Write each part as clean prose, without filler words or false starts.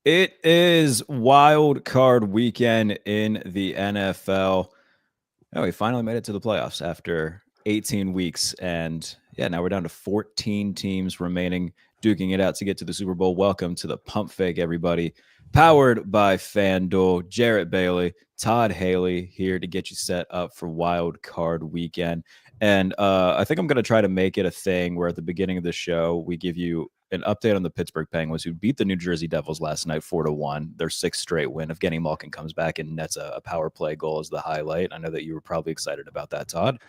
It is wild card weekend in the NFL. Oh, we finally made it to the playoffs after 18 weeks. And yeah, now we're down to 14 teams remaining, duking it out to get to the Super Bowl. Welcome to the Pump Fake, everybody. Powered by FanDuel. Jarrett Bailey, Todd Haley here to get you set up for wild card weekend. And I think I'm going to try to make it a thing where at the beginning of the show, we give you an update on the Pittsburgh Penguins, who beat the New Jersey Devils last night 4-1. Their sixth straight win. Evgeny Malkin comes back and nets a power play goal as the highlight. I know that you were probably excited about that, Todd.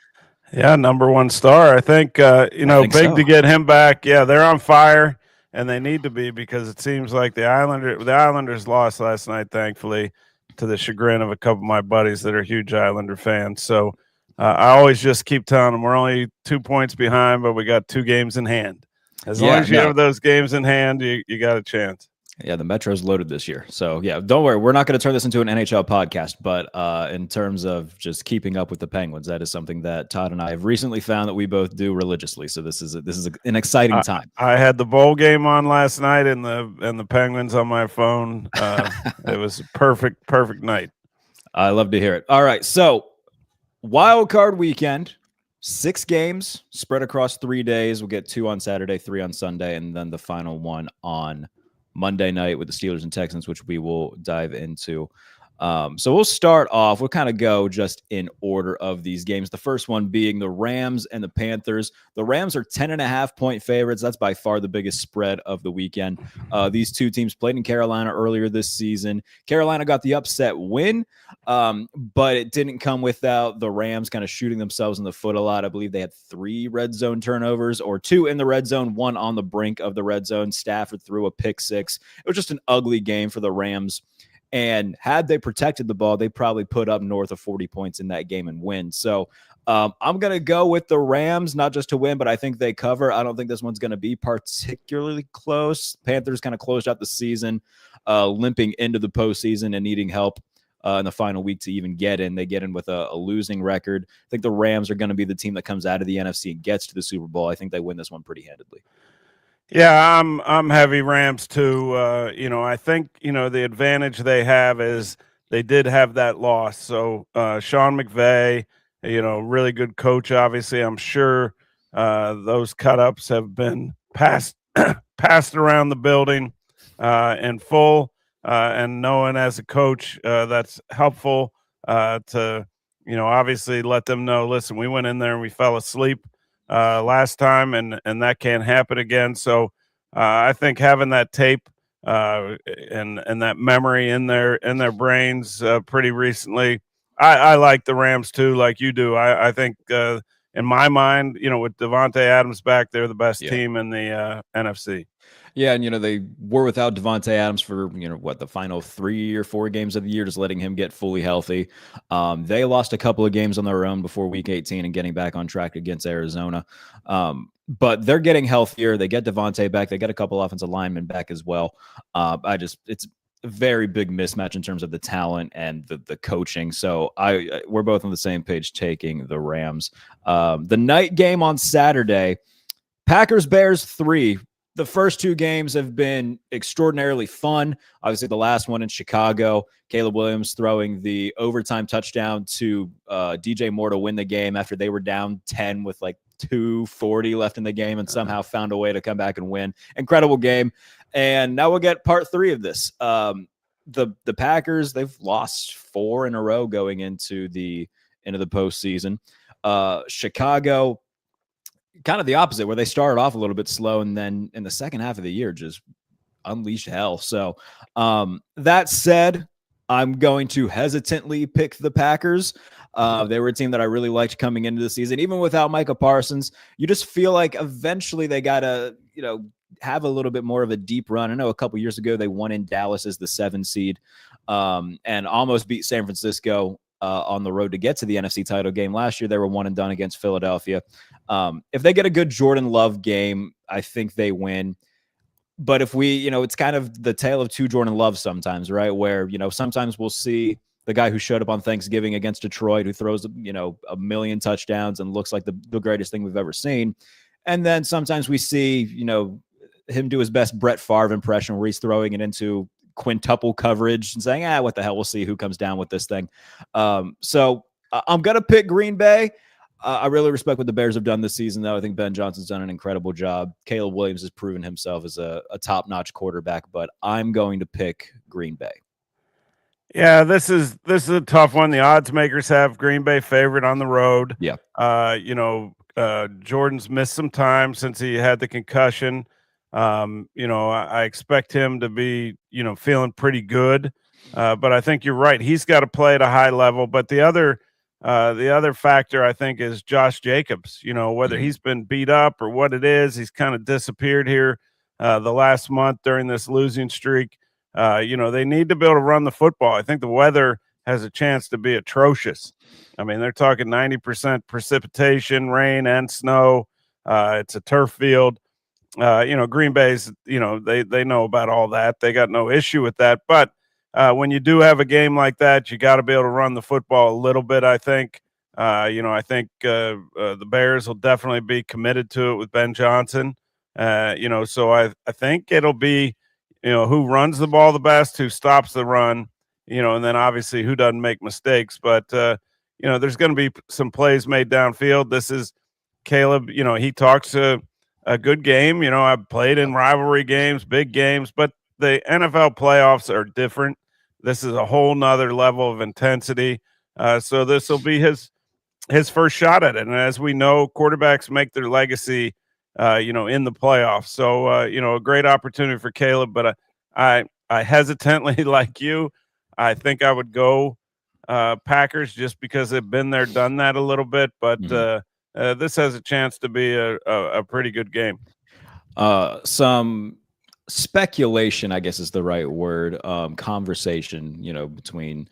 Yeah, number one star. I think big so. to get him back. Yeah, they're on fire, and they need to be because it seems like the Islanders lost last night, thankfully, to the chagrin of a couple of my buddies that are huge Islander fans. So I always just keep telling them we're only 2 points behind, but we got 2 games in hand. As long as you have those games in hand, you got a chance. Yeah, the Metro's loaded this year. So, yeah, don't worry. We're not going to turn this into an NHL podcast, but in terms of just keeping up with the Penguins, that is something that Todd and I have recently found that we both do religiously. So this is an exciting time. I had the bowl game on last night and the Penguins on my phone. It was a perfect night. I love to hear it. All right, so wild card weekend. 6 games spread across 3 days. We'll get 2 on Saturday, 3 on Sunday, and then the final one on Monday night with the Steelers and Texans, which we will dive into. So we'll start off. We'll kind of go just in order of these games. The first one being the Rams and the Panthers. The Rams are 10.5-point favorites. That's by far the biggest spread of the weekend. These two teams played in Carolina earlier this season. Carolina got the upset win, but it didn't come without the Rams kind of shooting themselves in the foot a lot. I believe they had 3 red zone turnovers, or 2 in the red zone, 1 on the brink of the red zone. Stafford threw a pick 6. It was just an ugly game for the Rams. And had they protected the ball, they probably put up north of 40 points in that game and win. So I'm going to go with the Rams, not just to win, but I think they cover. I don't think this one's going to be particularly close. Panthers kind of closed out the season, limping into the postseason and needing help in the final week to even get in. They get in with a losing record. I think the Rams are going to be the team that comes out of the NFC and gets to the Super Bowl. I think they win this one pretty handedly. Yeah, I'm heavy Rams too. I think the advantage they have is they did have that loss. So Sean McVay, really good coach. Obviously, I'm sure those cut ups have been passed around the building in full. And knowing as a coach, that's helpful to obviously let them know. Listen, we went in there and we fell asleep last time, and that can't happen again. So I think having that tape and that memory in their brains pretty recently, I like the Rams too, like you do. I think in my mind, with Davante Adams back, they're the best team in the NFC. Yeah, and they were without Davante Adams for the final 3 or 4 games of the year, just letting him get fully healthy. They lost a couple of games on their own before Week 18 and getting back on track against Arizona. But they're getting healthier. They get Davante back. They get a couple offensive linemen back as well. It's a very big mismatch in terms of the talent and the coaching. So we're both on the same page, taking the Rams. The night game on Saturday, Packers-Bears 3. The first 2 games have been extraordinarily fun. Obviously, the last one in Chicago, Caleb Williams throwing the overtime touchdown to DJ Moore to win the game after they were down 10 with like 2:40 left in the game and somehow found a way to come back and win. Incredible game. And now we'll get part 3 of this. The Packers, they've lost 4 in a row going into the postseason. Chicago, kind of the opposite, where they started off a little bit slow and then in the second half of the year just unleashed hell. So that said, I'm going to hesitantly pick the Packers. They were a team that I really liked coming into the season. Even without Micah Parsons, you just feel like eventually they got to, have a little bit more of a deep run. I know a couple years ago they won in Dallas as the 7 seed and almost beat San Francisco on the road to get to the NFC title game. Last year, they were 1 and done against Philadelphia. If they get a good Jordan Love game, I think they win. But if we, it's kind of the tale of 2 Jordan Loves sometimes, right? Where, sometimes we'll see the guy who showed up on Thanksgiving against Detroit, who throws, a million touchdowns and looks like the greatest thing we've ever seen. And then sometimes we see, him do his best Brett Favre impression where he's throwing it into quintuple coverage and saying, what the hell? We'll see who comes down with this thing. So I'm going to pick Green Bay. I really respect what the Bears have done this season, though. I think Ben Johnson's done an incredible job. Caleb Williams has proven himself as a top-notch quarterback, but I'm going to pick Green Bay. Yeah, this is a tough one. The odds makers have Green Bay favorite on the road. Yeah. Jordan's missed some time since he had the concussion. I expect him to be, feeling pretty good. But I think you're right. He's got to play at a high level. But the other factor, I think, is Josh Jacobs. Whether he's been beat up or what it is, he's kind of disappeared here the last month during this losing streak. They need to be able to run the football. I think the weather has a chance to be atrocious. I mean, they're talking 90% precipitation, rain, and snow. It's a turf field. Green Bay's, they know about all that. They got no issue with that. But when you do have a game like that, you got to be able to run the football a little bit, I think. I think the Bears will definitely be committed to it with Ben Johnson. So I think it'll be, who runs the ball the best, who stops the run, and then obviously who doesn't make mistakes. But, there's going to be some plays made downfield. This is Caleb, he talks a good game. I've played in rivalry games, big games, but the NFL playoffs are different. This is a whole nother level of intensity. So this will be his first shot at it. And as we know, quarterbacks make their legacy in the playoffs. So, a great opportunity for Caleb, but I hesitantly, like you, I think I would go Packers just because they've been there, done that a little bit, but this has a chance to be a pretty good game. Some speculation, I guess is the right word, conversation, between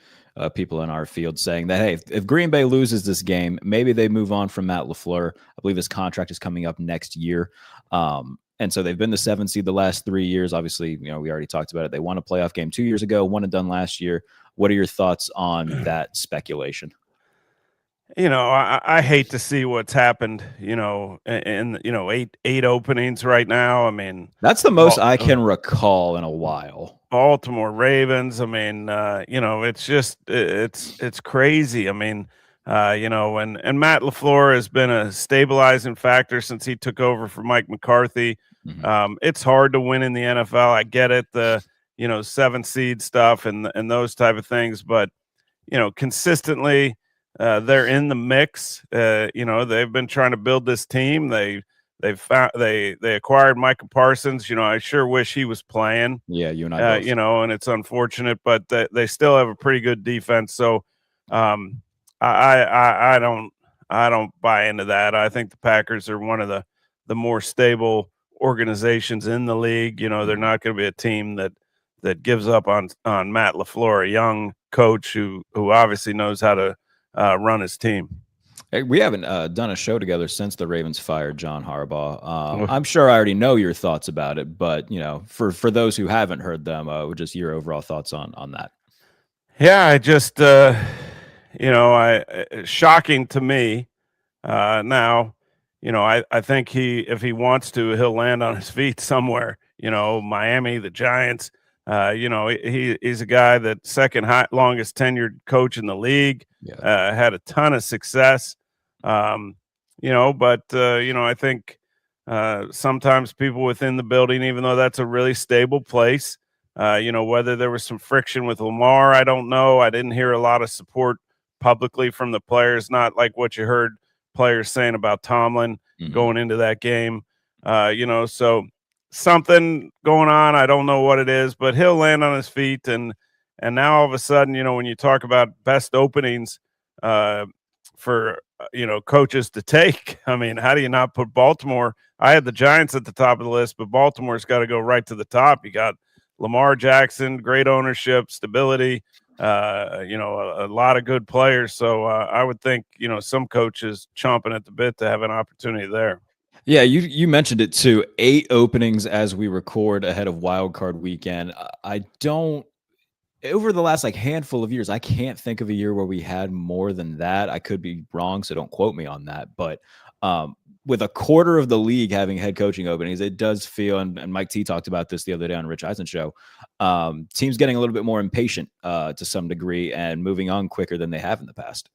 people in our field saying that, hey, if Green Bay loses this game, maybe they move on from Matt LaFleur. I believe his contract is coming up next year. And so they've been the 7th seed the last 3 years. Obviously, we already talked about it. They won a playoff game 2 years ago, one and done last year. What are your thoughts on that speculation? I hate to see what's happened, in eight openings right now. I mean, that's the most I can recall in a while. Baltimore Ravens. I mean, it's just, it's crazy. I mean, and Matt LaFleur has been a stabilizing factor since he took over for Mike McCarthy. It's hard to win in the NFL. I get it. The, 7 seed stuff and those type of things, but, consistently, they're in the mix. They've been trying to build this team. They acquired Micah Parsons. I sure wish he was playing. Yeah, you and I both. And it's unfortunate, but they still have a pretty good defense. So I don't buy into that. I think the Packers are one of the more stable organizations in the league. They're not going to be a team that gives up on Matt LaFleur, a young coach who obviously knows how to run his team. Hey, we haven't done a show together since the Ravens fired John Harbaugh. I'm sure I already know your thoughts about it, but for those who haven't heard them, just your overall thoughts on that. Yeah, I just shocking to me. Now, I think if he wants to, he'll land on his feet somewhere. Miami, the Giants. He's a guy that second longest tenured coach in the league. Yeah. Had a ton of success. I think sometimes people within the building, even though that's a really stable place, whether there was some friction with Lamar, I don't know. I didn't hear a lot of support publicly from the players, not like what you heard players saying about Tomlin going into that game. So something going on. I don't know what it is, but he'll land on his feet. And now all of a sudden, when you talk about best openings for, coaches to take, I mean, how do you not put Baltimore? I had the Giants at the top of the list, but Baltimore's got to go right to the top. You got Lamar Jackson, great ownership, stability, a lot of good players. So I would think, some coaches chomping at the bit to have an opportunity there. Yeah, you mentioned it too. 8 openings as we record ahead of Wild Card Weekend. Over the last handful of years, I can't think of a year where we had more than that. I could be wrong, so don't quote me on that. But with a quarter of the league having head coaching openings, it does feel, and Mike T talked about this the other day on Rich Eisen's show, teams getting a little bit more impatient to some degree and moving on quicker than they have in the past.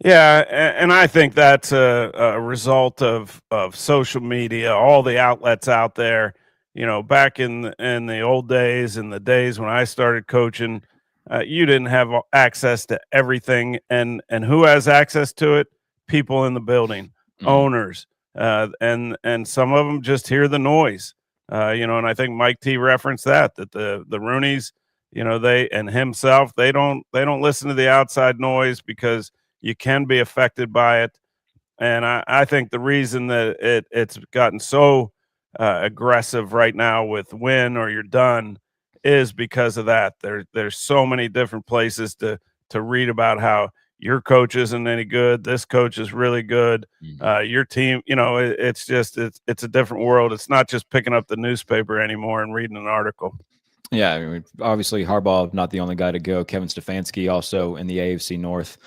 Yeah, and I think that's a result of social media, all the outlets out there. Back in the old days, in the days when I started coaching, you didn't have access to everything, and who has access to it? People in the building, owners, and some of them just hear the noise. And I think Mike T referenced that the Rooneys, they and himself, they don't listen to the outside noise because you can be affected by it. And I think the reason that it's gotten so aggressive right now with win or you're done is because of that. There's so many different places to read about how your coach isn't any good. This coach is really good. Your team, it's just it's a different world. It's not just picking up the newspaper anymore and reading an article. Yeah, I mean, obviously Harbaugh not the only guy to go. Kevin Stefanski also in the AFC North.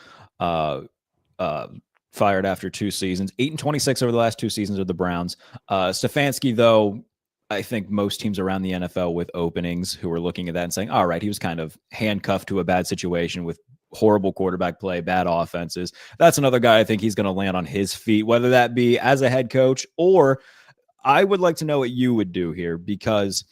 Fired after 2 seasons, 8-26 over the last 2 seasons of the Browns. Stefanski, though, I think most teams around the NFL with openings who are looking at that and saying, all right, he was kind of handcuffed to a bad situation with horrible quarterback play, bad offenses. That's another guy I think he's going to land on his feet, whether that be as a head coach or I would like to know what you would do here, because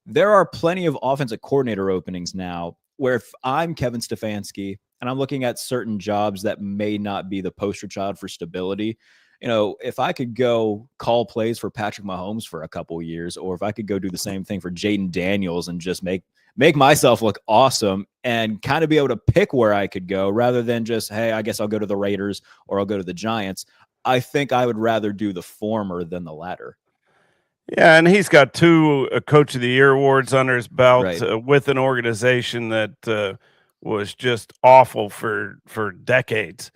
there are plenty of offensive coordinator openings now where if I'm Kevin Stefanski and I'm looking at certain jobs that may not be the poster child for stability, if I could go call plays for Patrick Mahomes for a couple of years, or if I could go do the same thing for Jaden Daniels and just make myself look awesome and kind of be able to pick where I could go rather than just, hey, I guess I'll go to the Raiders or I'll go to the Giants. I think I would rather do the former than the latter. Yeah, and he's got 2 Coach of the Year awards under his belt, right, with an organization that was just awful for decades.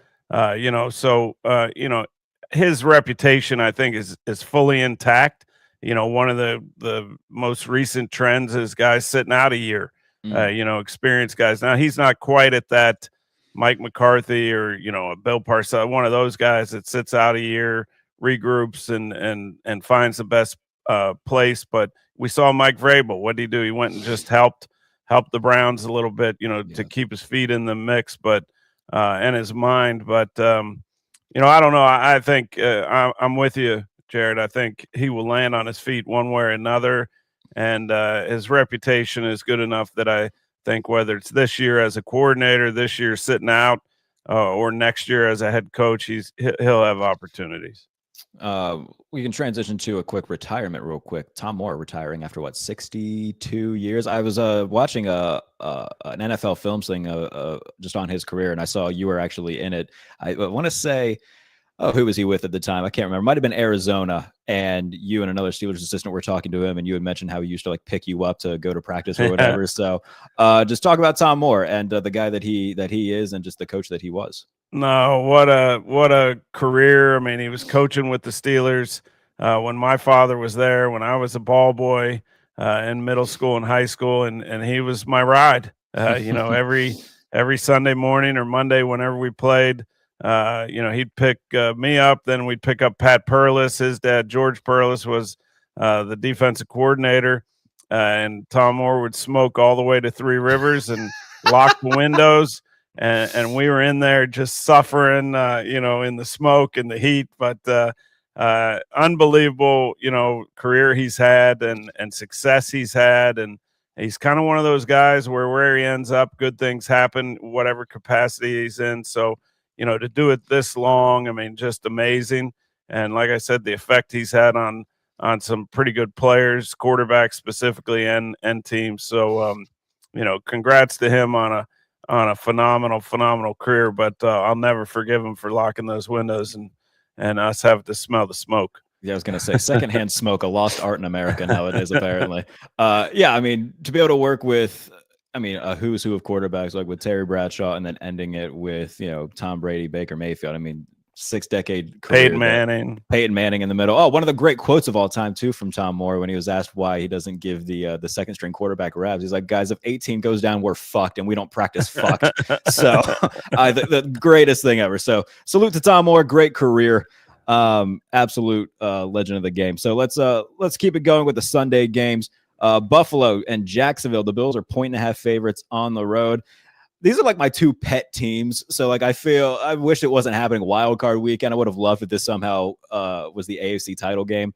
His reputation, I think, is fully intact. One of the most recent trends is guys sitting out a year. Experienced guys. Now he's not quite at that Mike McCarthy or a Bill Parcells, one of those guys that sits out a year, regroups and finds the best place. But we saw Mike Vrabel. What did he do? He went and just helped the Browns a little bit, to keep his feet in the mix, but and his mind. But I don't know. I think I'm with you, Jarrett. I think he will land on his feet one way or another, and his reputation is good enough that I think whether it's this year as a coordinator, this year sitting out, or next year as a head coach, he'll have opportunities. We can transition to a quick retirement real quick. Tom Moore retiring after 62 years. I was watching an NFL film thing just on his career, and I saw you were actually in it. I want to say, who was he with at the time? I can't remember. It might have been Arizona, and you and another Steelers assistant were talking to him, and you had mentioned how he used to pick you up to go to practice or whatever. So just talk about Tom Moore and the guy that he is and just the coach that he was. No, what a career. I mean, he was coaching with the Steelers when my father was there, when I was a ball boy in middle school and high school, and he was my ride. Every Sunday morning or Monday, whenever we played, he'd pick me up. Then we'd pick up Pat Perlis. His dad, George Perlis, was the defensive coordinator, and Tom Moore would smoke all the way to Three Rivers and lock the windows. And we were in there just suffering, in the smoke and the heat, but unbelievable, career he's had and success he's had. And he's kind of one of those guys where he ends up, good things happen, whatever capacity he's in. So, to do it this long, I mean, just amazing. And like I said, the effect he's had on some pretty good players, quarterbacks specifically, and teams. So, congrats to him on a phenomenal career, but I'll never forgive him for locking those windows and us having to smell the smoke. Yeah, I was going to say secondhand smoke, a lost art in America nowadays, apparently. I mean, to be able to work with, a who's who of quarterbacks, like with Terry Bradshaw and then ending it with, Tom Brady, Baker Mayfield. I mean, 6-decade career. Peyton Manning in the middle. Oh, one of the great quotes of all time, too, from Tom Moore when he was asked why he doesn't give the second string quarterback reps. He's like, guys, if 18 goes down, we're fucked, and we don't practice fucked. So the greatest thing ever. So salute to Tom Moore. Great career. Absolute legend of the game. So let's keep it going with the Sunday games. Buffalo and Jacksonville. The Bills are 1.5 favorites on the road. These are like my two pet teams. So like I wish it wasn't happening wild card weekend. I would have loved if this somehow was the AFC title game.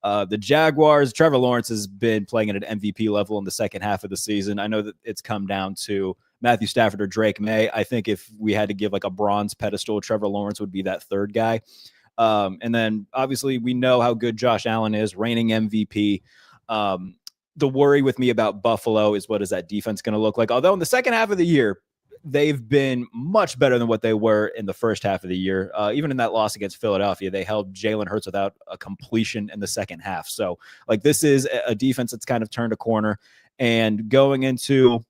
The Jaguars, Trevor Lawrence has been playing at an MVP level in the second half of the season. I know that it's come down to Matthew Stafford or Drake May. I think if we had to give like a bronze pedestal, Trevor Lawrence would be that third guy. And then obviously we know how good Josh Allen is, reigning MVP. The worry with me about Buffalo is what is that defense going to look like? Although in the second half of the year, they've been much better than what they were in the first half of the year. Even in that loss against Philadelphia, they held Jalen Hurts without a completion in the second half. So like this is a defense that's kind of turned a corner, and going into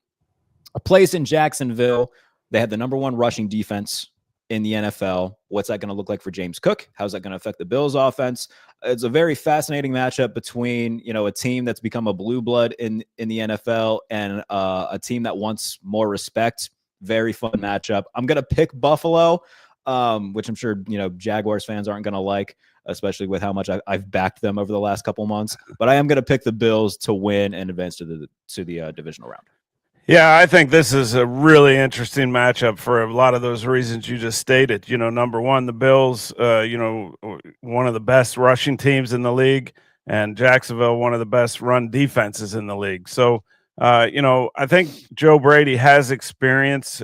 a place in Jacksonville, they had the number one rushing defense in the NFL. What's that going to look like for James Cook? How's that going to affect the Bills offense? It's a very fascinating matchup between, a team that's become a blue blood in the NFL and a team that wants more respect. Very fun matchup. I'm going to pick Buffalo, which I'm sure, Jaguars fans aren't going to like, especially with how much I've backed them over the last couple months, but I am going to pick the Bills to win and advance to the divisional round. Yeah, I think this is a really interesting matchup for a lot of those reasons you just stated. Number one, the Bills, one of the best rushing teams in the league, and Jacksonville, one of the best run defenses in the league. So, I think Joe Brady has experience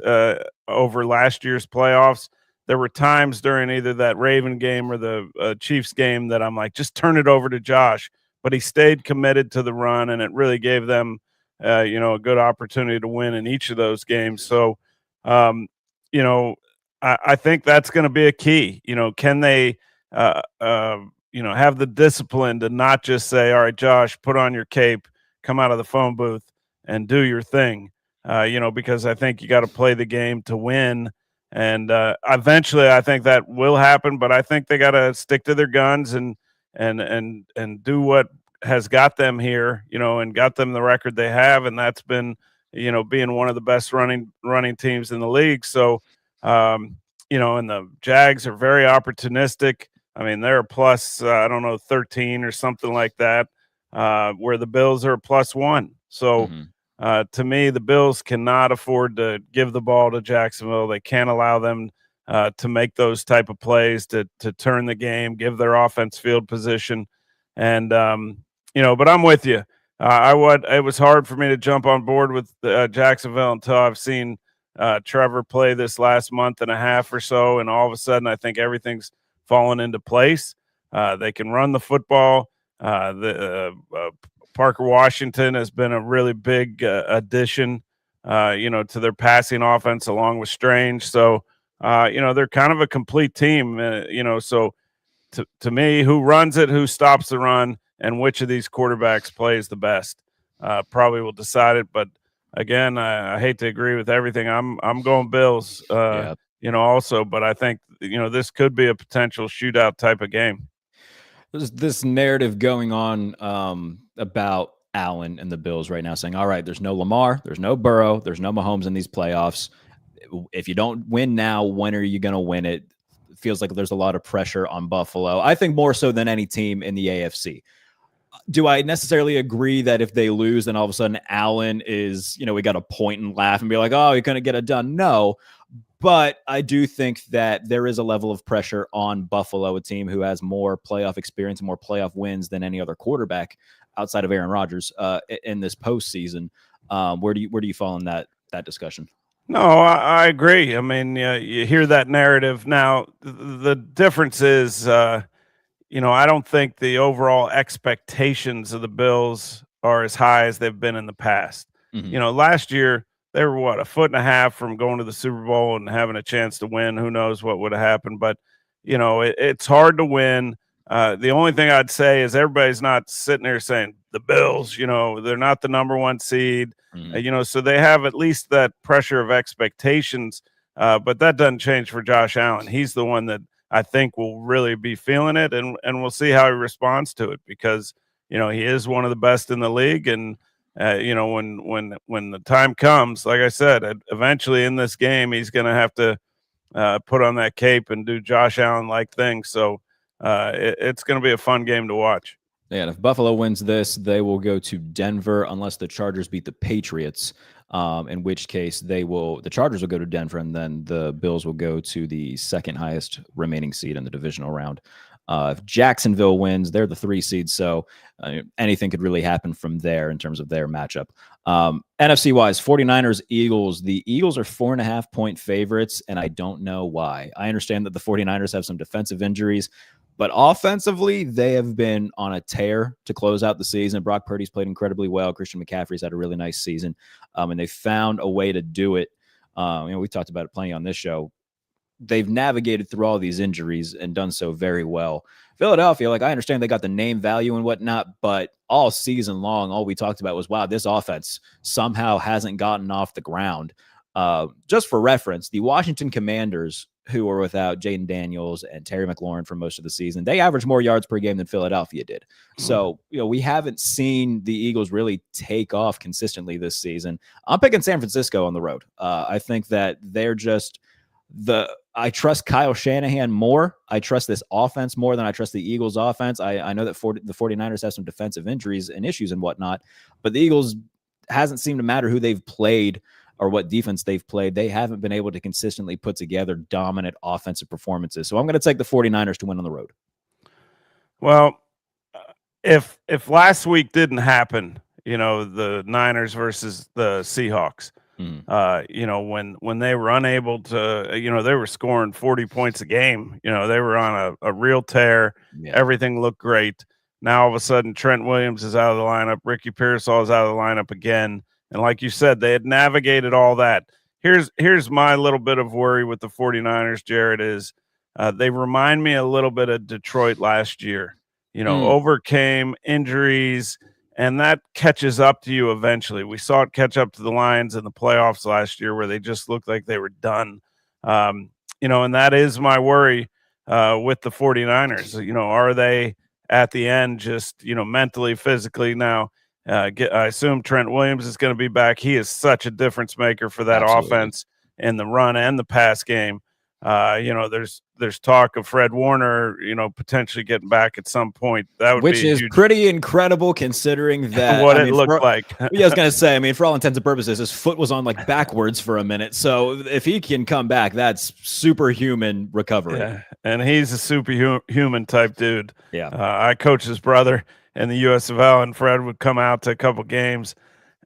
over last year's playoffs. There were times during either that Raven game or the Chiefs game that I'm like, just turn it over to Josh. But he stayed committed to the run, and it really gave them a good opportunity to win in each of those games. So, I think that's going to be a key. Can they, have the discipline to not just say, all right, Josh, put on your cape, come out of the phone booth and do your thing, because I think you got to play the game to win. And eventually I think that will happen, but I think they got to stick to their guns and do what has got them here, and got them the record they have. And that's been, being one of the best running teams in the league. So, and the Jags are very opportunistic. I mean, they're a plus, 13 or something like that, where the Bills are a +1. So to me, the Bills cannot afford to give the ball to Jacksonville. They can't allow them to make those type of plays to turn the game, give their offense field position. And, but I'm with you. It was hard for me to jump on board with Jacksonville until I've seen Trevor play this last month and a half or so. And all of a sudden, I think everything's fallen into place. They can run the football. Parker Washington has been a really big addition, to their passing offense along with Strange. So, they're kind of a complete team, so to me, who runs it, who stops the run, and which of these quarterbacks plays the best probably will decide it. But again, I hate to agree with everything. I'm going Bills, also, but I think, this could be a potential shootout type of game. There's this narrative going on about Allen and the Bills right now saying, all right, there's no Lamar, there's no Burrow, there's no Mahomes in these playoffs. If you don't win now, when are you going to win it? It feels like there's a lot of pressure on Buffalo. I think more so than any team in the AFC. Do I necessarily agree that if they lose, then all of a sudden Allen is, we got to point and laugh and be like, oh, you're going to get it done? No. But I do think that there is a level of pressure on Buffalo, a team who has more playoff experience and more playoff wins than any other quarterback outside of Aaron Rodgers in this postseason. Where do you fall in that discussion? No, I agree. I mean, you hear that narrative. Now, the difference is, I don't think the overall expectations of the Bills are as high as they've been in the past. Last year, they were a foot and a half from going to the Super Bowl and having a chance to win. Who knows what would have happened? But, it's hard to win. The only thing I'd say is everybody's not sitting there saying the Bills, they're not the number one seed, so they have at least that pressure of expectations. But that doesn't change for Josh Allen. He's the one that I think will really be feeling it, and we'll see how he responds to it because, he is one of the best in the league. And, when the time comes, like I said, eventually in this game, he's going to have to put on that cape and do Josh Allen-like things. So, it's going to be a fun game to watch. Yeah, and if Buffalo wins this, they will go to Denver unless the Chargers beat the Patriots. In which case the Chargers will go to Denver, and then the Bills will go to the second highest remaining seed in the divisional round. If Jacksonville wins, they're the 3 seed, so anything could really happen from there in terms of their matchup. NFC wise, 49ers, Eagles. The Eagles are 4.5-point favorites, and I don't know why. I understand that the 49ers have some defensive injuries, but offensively, they have been on a tear to close out the season. Brock Purdy's played incredibly well. Christian McCaffrey's had a really nice season, and they found a way to do it. We talked about it plenty on this show. They've navigated through all these injuries and done so very well. Philadelphia, I understand they got the name value and whatnot, but all season long, all we talked about was, wow, this offense somehow hasn't gotten off the ground. Just for reference, the Washington Commanders, who were without Jaden Daniels and Terry McLaurin for most of the season, they averaged more yards per game than Philadelphia did. So, we haven't seen the Eagles really take off consistently this season. I'm picking San Francisco on the road. I think that they're just I trust Kyle Shanahan more. I trust this offense more than I trust the Eagles offense. I know that the 49ers have some defensive injuries and issues and whatnot, but the Eagles hasn't seemed to matter who they've played or what defense they've played. They haven't been able to consistently put together dominant offensive performances. So I'm going to take the 49ers to win on the road. Well, if last week didn't happen, the Niners versus the Seahawks, when they were unable to, they were scoring 40 points a game, they were on a real tear. Yeah. Everything looked great. Now all of a sudden Trent Williams is out of the lineup. Ricky Pearsall is out of the lineup again. And like you said, they had navigated all that. Here's my little bit of worry with the 49ers, Jarrett, is they remind me a little bit of Detroit last year. Overcame injuries, and that catches up to you eventually. We saw it catch up to the Lions in the playoffs last year where they just looked like they were done. And that is my worry with the 49ers. Are they at the end just, mentally, physically now? I assume Trent Williams is going to be back. He is such a difference maker for that offense in the run and the pass game. There's talk of Fred Warner, potentially getting back at some point. Which is pretty incredible considering that what it looked like. Yeah, I was gonna say, for all intents and purposes, his foot was on backwards for a minute. So if he can come back, that's superhuman recovery. Yeah, and he's a superhuman type dude. Yeah, I coached his brother in the USFL, and Fred would come out to a couple games.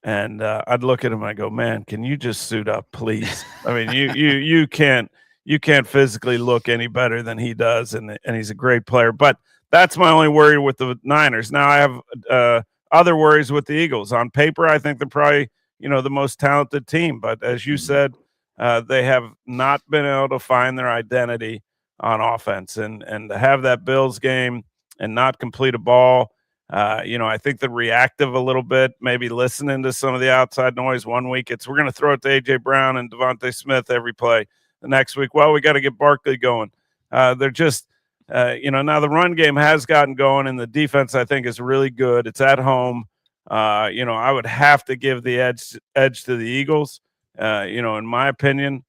And I'd look at him and I go, man, can you just suit up, please? You can't physically look any better than he does, and he's a great player. But that's my only worry with the Niners. Now I have other worries with the Eagles. On paper, I think they're probably the most talented team, but as you said, they have not been able to find their identity on offense, and to have that Bills game and not complete a ball. I think they're reactive a little bit, maybe listening to some of the outside noise. One week we're going to throw it to A.J. Brown and Devontae Smith every play. The next week, we got to get Barkley going. They're just, now the run game has gotten going, and the defense, I think, is really good. It's at home. I would have to give the edge to the Eagles, in my opinion,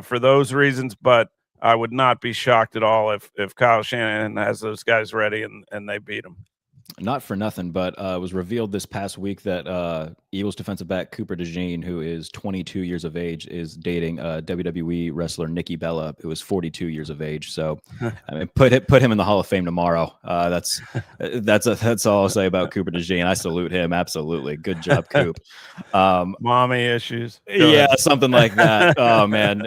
for those reasons. But I would not be shocked at all if Kyle Shanahan has those guys ready and they beat them. Not for nothing, but it was revealed this past week that Eagles defensive back Cooper DeJean, who is 22 years of age, is dating WWE wrestler Nikki Bella, who is 42 years of age. So, put him in the Hall of Fame tomorrow. That's all I'll say about Cooper DeJean. I salute him. Absolutely, good job, Coop. Mommy issues. Something like that. Oh man,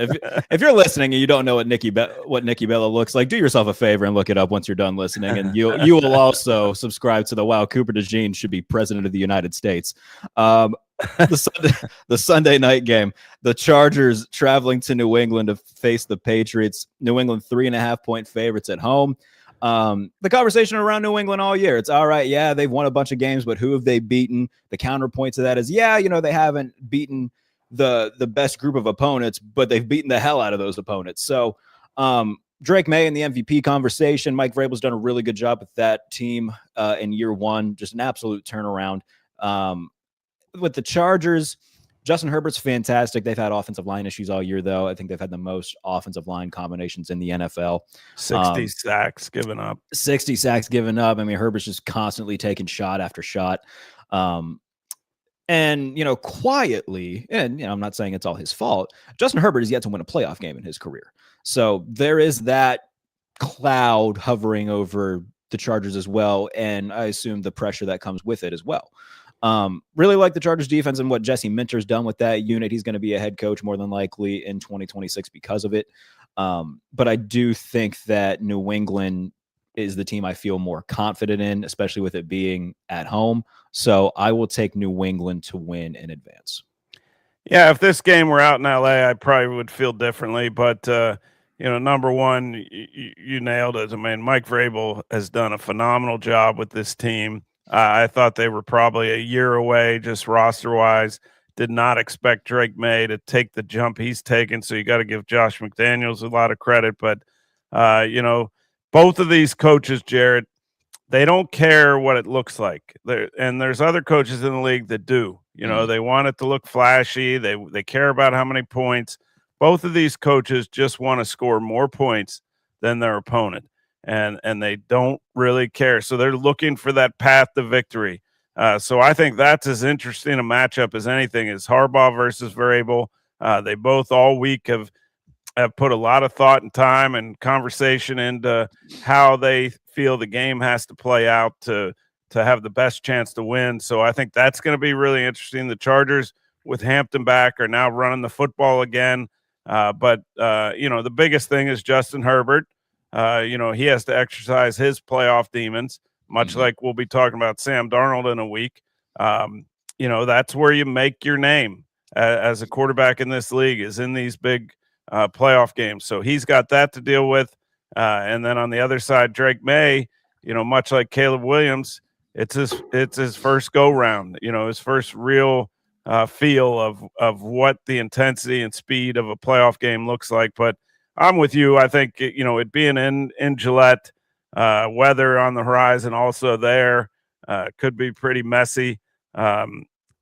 if you're listening and you don't know what Nikki Bella looks like, do yourself a favor and look it up once you're done listening, and you will also subscribe to the Cooper DeJean should be president of the United States. The Sunday night game, the Chargers traveling to New England to face the Patriots. New England 3.5-point favorites at home. The conversation around New England all year, it's all right. Yeah, they've won a bunch of games, but who have they beaten? The counterpoint to that is, they haven't beaten the best group of opponents, but they've beaten the hell out of those opponents. So, Drake May in the MVP conversation. Mike Vrabel's done a really good job with that team in year one. Just an absolute turnaround. With the Chargers, Justin Herbert's fantastic. They've had offensive line issues all year, though. I think they've had the most offensive line combinations in the NFL. 60 sacks given up. 60 sacks given up. I mean, Herbert's just constantly taking shot after shot. And, quietly, and, I'm not saying it's all his fault, Justin Herbert has yet to win a playoff game in his career. So there is that cloud hovering over the Chargers as well. And I assume the pressure that comes with it as well. Really like the Chargers defense and what Jesse Minter's done with that unit. He's going to be a head coach more than likely in 2026 because of it. But I do think that New England is the team I feel more confident in, especially with it being at home. So I will take New England to win in advance. Yeah, if this game were out in LA, I probably would feel differently. But, number one, you nailed it. I mean, Mike Vrabel has done a phenomenal job with this team. I thought they were probably a year away, just roster-wise. Did not expect Drake May to take the jump he's taken, so you got to give Josh McDaniels a lot of credit. But, both of these coaches, Jarrett, they don't care what it looks like. And there's other coaches in the league that do. They want it to look flashy. They care about how many points. Both of these coaches just want to score more points than their opponent, and they don't really care. So they're looking for that path to victory. So I think that's as interesting a matchup as anything is Harbaugh versus Vrabel. They both all week have put a lot of thought and time and conversation into how they feel the game has to play out to have the best chance to win. So I think that's going to be really interesting. The Chargers with Hampton back are now running the football again. But the biggest thing is Justin Herbert. He has to exercise his playoff demons, much like we'll be talking about Sam Darnold in a week. That's where you make your name as a quarterback in this league, is in these big playoff games. So he's got that to deal with. And then on the other side, Drake May, much like Caleb Williams, it's his first go round, his first real feel of what the intensity and speed of a playoff game looks like. But I'm with you. I think, it being in Gillette, weather on the horizon also there, could be pretty messy.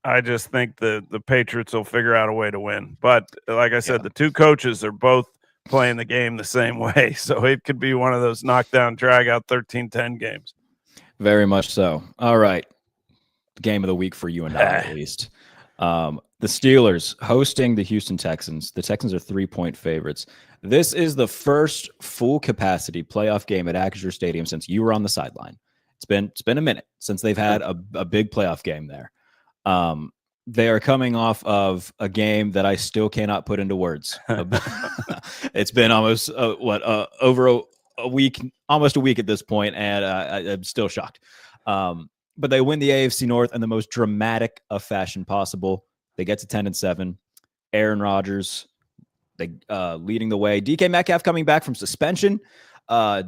I just think the Patriots will figure out a way to win. But like I said, the two coaches are both playing the game the same way. So it could be one of those knockdown, drag out 13-10 games. Very much so. All right. Game of the week for you and I, at least. The Steelers hosting the Houston Texans. The Texans are 3-point favorites. This is the first full capacity playoff game at Acrisure Stadium since you were on the sideline. It's been a minute since they've had a big playoff game there. They are coming off of a game that I still cannot put into words. It's been almost over a week, almost a week at this point, and I'm still shocked. But they win the AFC North in the most dramatic of fashion possible. They get to 10-7. Aaron Rodgers, leading the way. DK Metcalf coming back from suspension.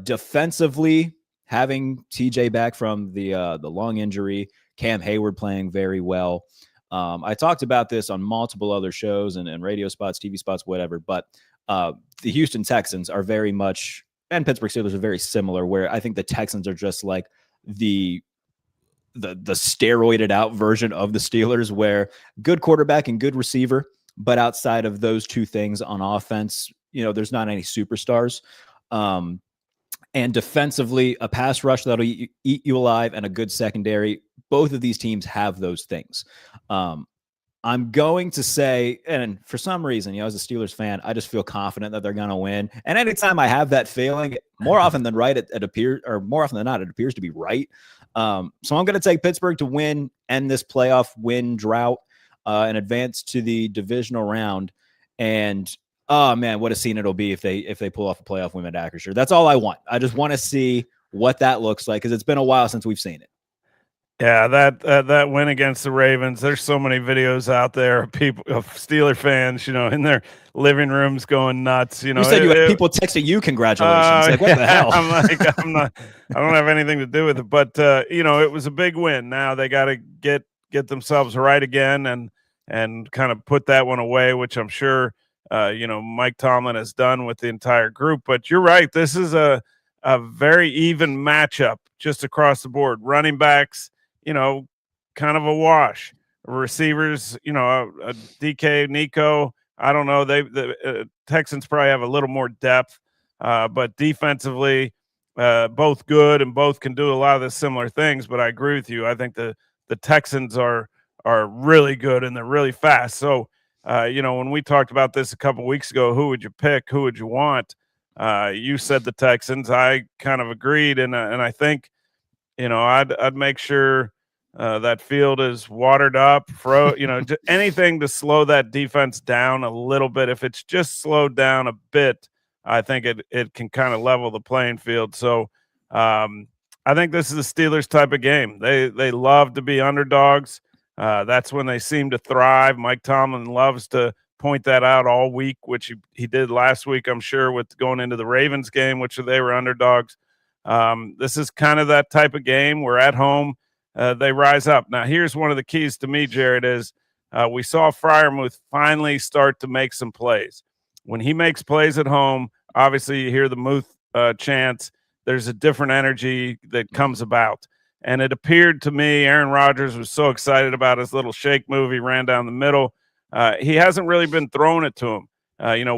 Defensively, having TJ back from the lung injury. Cam Hayward playing very well. I talked about this on multiple other shows and radio spots, TV spots, whatever. But the Houston Texans are very much, and Pittsburgh Steelers are very similar, where I think the Texans are just like the steroided out version of the Steelers, where good quarterback and good receiver, but outside of those two things on offense, there's not any superstars. And defensively, a pass rush that'll eat you alive and a good secondary. Both of these teams have those things. I'm going to say, and for some reason, as a Steelers fan, I just feel confident that they're going to win. And anytime I have that feeling, more often than not, it appears to be right. So I'm going to take Pittsburgh to win, end this playoff win drought, and advance to the divisional round. And oh man, what a scene it'll be if they pull off a playoff win at Acrisure. That's all I want. I just want to see what that looks like, because it's been a while since we've seen it. Yeah, that win against the Ravens. There's so many videos out there of Steeler fans, in their living rooms going nuts. You said you had people texting you congratulations. What the hell? I don't have anything to do with it, but it was a big win. Now they got to get themselves right again and kind of put that one away, which I'm sure Mike Tomlin has done with the entire group. But you're right, this is a very even matchup just across the board. Running backs, kind of a wash. receivers, DK, Nico. I don't know. The Texans probably have a little more depth, but defensively, both good and both can do a lot of the similar things. But I agree with you. I think the Texans are really good and they're really fast. So, when we talked about this a couple weeks ago, who would you pick? Who would you want? You said the Texans. I kind of agreed, and I think I'd make sure that field is watered up. Anything to slow that defense down a little bit. If it's just slowed down a bit, I think it can kind of level the playing field. So I think this is a Steelers type of game. They love to be underdogs. That's when they seem to thrive. Mike Tomlin loves to point that out all week, which he did last week, I'm sure, with going into the Ravens game, which they were underdogs. This is kind of that type of game. We're at home. They rise up. Now, here's one of the keys to me, Jarrett, is we saw Freiermuth finally start to make some plays. When he makes plays at home, obviously you hear the Muth chants. There's a different energy that comes about. And it appeared to me Aaron Rodgers was so excited about his little shake move. He ran down the middle. He hasn't really been throwing it to him,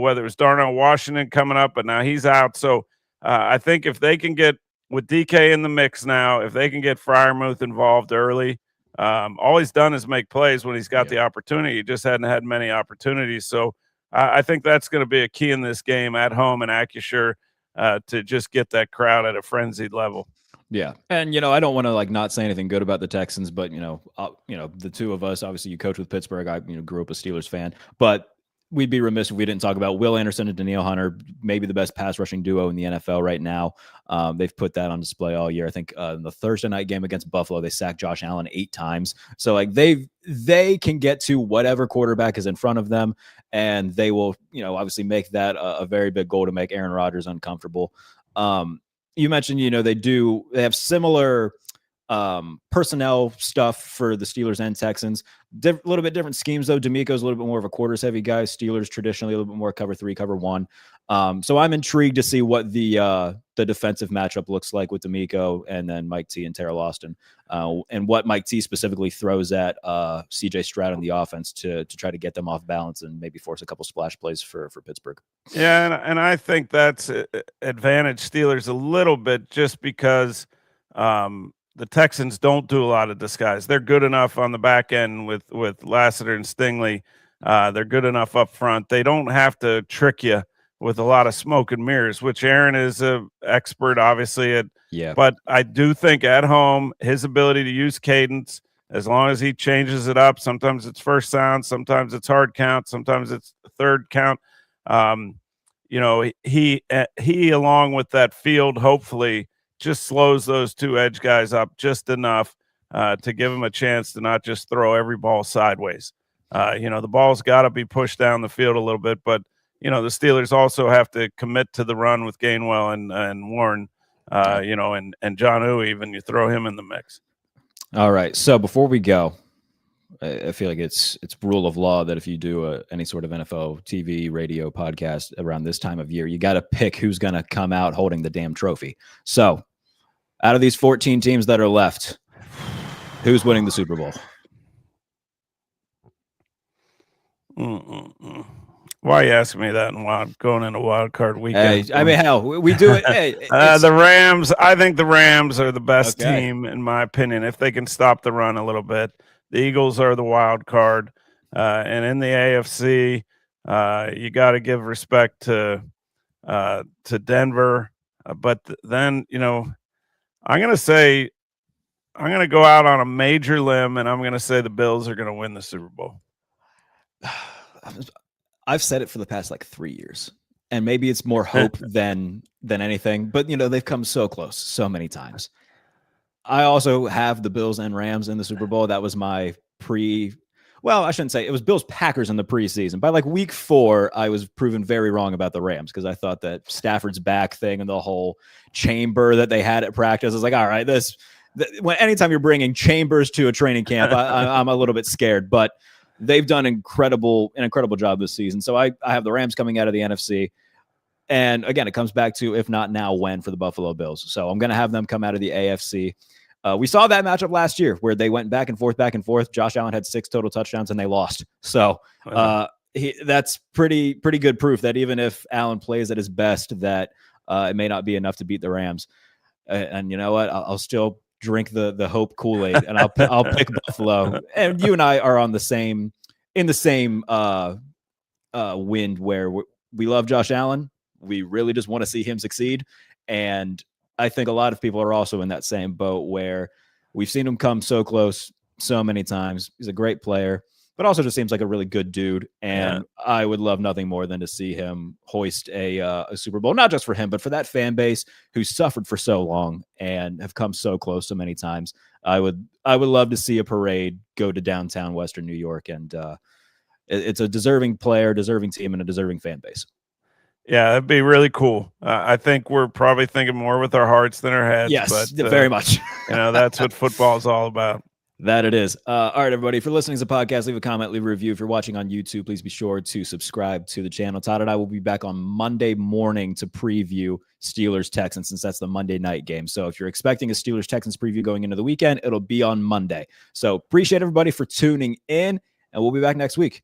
whether it was Darnell Washington coming up, but now he's out. So I think if they can get with DK in the mix now, if they can get Freiermuth involved early, all he's done is make plays when he's got the opportunity. He just hadn't had many opportunities. So I think that's going to be a key in this game at home and Acrisure to just get that crowd at a frenzied level. Yeah. And, I don't want to not say anything good about the Texans, but, the two of us, obviously you coach with Pittsburgh. I, grew up a Steelers fan, but we'd be remiss if we didn't talk about Will Anderson and Danielle Hunter, maybe the best pass rushing duo in the NFL right now. They've put that on display all year. I think in the Thursday night game against Buffalo, they sacked Josh Allen 8 times. So they can get to whatever quarterback is in front of them, and they will, obviously make that a very big goal to make Aaron Rodgers uncomfortable. You mentioned, they have similar personnel stuff for the Steelers and Texans. A little bit different schemes, though. D'Amico's a little bit more of a quarters heavy guy. Steelers traditionally a little bit more cover 3, cover 1. So I'm intrigued to see what the defensive matchup looks like with D'Amico and then Mike T and Terrell Austin, and what Mike T specifically throws at CJ Stroud in the offense to try to get them off balance and maybe force a couple splash plays for Pittsburgh. Yeah, and I think that's advantage Steelers a little bit just because the Texans don't do a lot of disguise. They're good enough on the back end with Lassiter and Stingley. They're good enough up front. They don't have to trick you with a lot of smoke and mirrors, which Aaron is an expert, obviously, at. Yeah. But I do think at home, his ability to use cadence, as long as he changes it up, sometimes it's first sound, sometimes it's hard count, sometimes it's third count. He along with that field, hopefully, just slows those two edge guys up just enough to give them a chance to not just throw every ball sideways. The ball's got to be pushed down the field a little bit, but the Steelers also have to commit to the run with Gainwell and Warren, and John Uwe, even you throw him in the mix. All right. So before we go, I feel like it's rule of law that if you do any sort of NFL TV, radio, podcast around this time of year, you got to pick who's going to come out holding the damn trophy. So out of these 14 teams that are left, who's winning the Super Bowl? Why are you asking me that going into wild card weekend? Hey, I mean, hell, we do it. Hey, the Rams. I think the Rams are the best team, in my opinion, if they can stop the run a little bit. The Eagles are the wild card, and in the AFC, you got to give respect to Denver. But then, I'm going to go out on a major limb, and I'm going to say the Bills are going to win the Super Bowl. I've said it for the past 3 years, and maybe it's more hope than anything, but they've come so close so many times. I also have the Bills and Rams in the Super Bowl. That was my I shouldn't say it was Bills Packers in the preseason. By week 4, I was proven very wrong about the Rams because I thought that Stafford's back thing and the whole chamber that they had at practice. I was like, all right, anytime you're bringing chambers to a training camp, I'm a little bit scared, but they've done an incredible job this season. So I have the Rams coming out of the NFC. And again, it comes back to if not now, when for the Buffalo Bills. So I'm going to have them come out of the AFC. We saw that matchup last year where they went back and forth. Josh Allen had 6 total touchdowns and they lost. So that's pretty good proof that even if Allen plays at his best, that it may not be enough to beat the Rams. And you know what? I'll still drink the hope Kool-Aid, and I'll pick Buffalo. And you and I are in the same wind where we love Josh Allen. We really just want to see him succeed. And I think a lot of people are also in that same boat where we've seen him come so close so many times. He's a great player, but also just seems like a really good dude. And I would love nothing more than to see him hoist a Super Bowl, not just for him, but for that fan base who's suffered for so long and have come so close so many times. I would love to see a parade go to downtown Western New York. And it's a deserving player, deserving team, and a deserving fan base. Yeah, that'd be really cool. I think we're probably thinking more with our hearts than our heads. Yes, but, very much. That's what football is all about. That it is. All right, everybody. If you're listening to the podcast, leave a comment, leave a review. If you're watching on YouTube, please be sure to subscribe to the channel. Todd and I will be back on Monday morning to preview Steelers-Texans, since that's the Monday night game. So if you're expecting a Steelers-Texans preview going into the weekend, it'll be on Monday. So appreciate everybody for tuning in, and we'll be back next week.